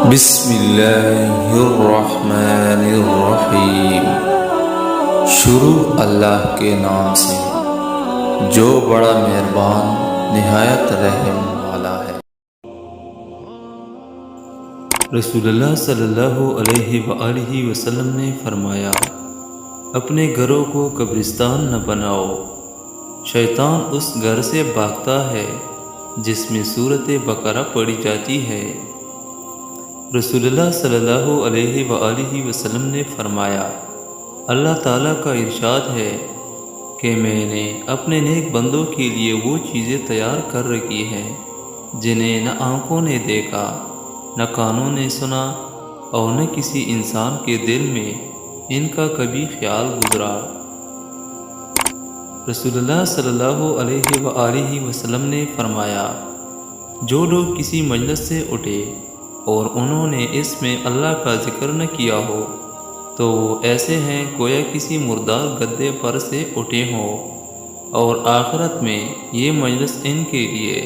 بسم اللہ الرحمن الرحیم۔ شروع اللہ کے نام سے جو بڑا مہربان نہایت رحم والا ہے۔ رسول اللہ صلی اللہ علیہ وآلہ وسلم نے فرمایا، اپنے گھروں کو قبرستان نہ بناؤ، شیطان اس گھر سے بھاگتا ہے جس میں سورۃ بقرہ پڑھی جاتی ہے۔ رسول اللہ صلی اللہ علیہ وآلہ وسلم نے فرمایا، اللہ تعالیٰ کا ارشاد ہے کہ میں نے اپنے نیک بندوں کے لیے وہ چیزیں تیار کر رکھی ہیں جنہیں نہ آنکھوں نے دیکھا، نہ کانوں نے سنا، اور نہ کسی انسان کے دل میں ان کا کبھی خیال گزرا۔ رسول اللہ صلی اللہ علیہ وآلہ وسلم نے فرمایا، جو لوگ کسی مجلس سے اٹھے اور انہوں نے اس میں اللہ کا ذکر نہ کیا ہو تو وہ ایسے ہیں گویا کسی مردار گدے پر سے اٹھے ہوں، اور آخرت میں یہ مجلس ان کے لیے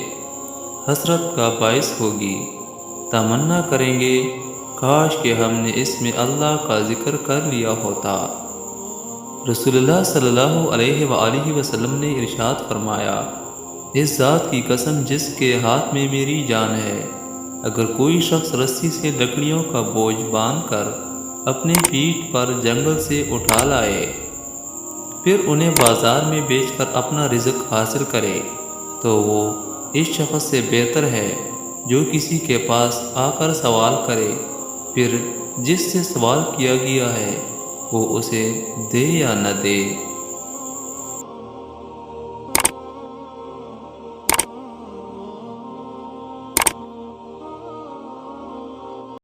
حسرت کا باعث ہوگی، تمنا کریں گے کاش کہ ہم نے اس میں اللہ کا ذکر کر لیا ہوتا۔ رسول اللہ صلی اللہ علیہ وآلہ وسلم نے ارشاد فرمایا، اس ذات کی قسم جس کے ہاتھ میں میری جان ہے، اگر کوئی شخص رسی سے لکڑیوں کا بوجھ باندھ کر اپنے پیٹھ پر جنگل سے اٹھا لائے، پھر انہیں بازار میں بیچ کر اپنا رزق حاصل کرے، تو وہ اس شخص سے بہتر ہے جو کسی کے پاس آ کر سوال کرے، پھر جس سے سوال کیا گیا ہے وہ اسے دے یا نہ دے۔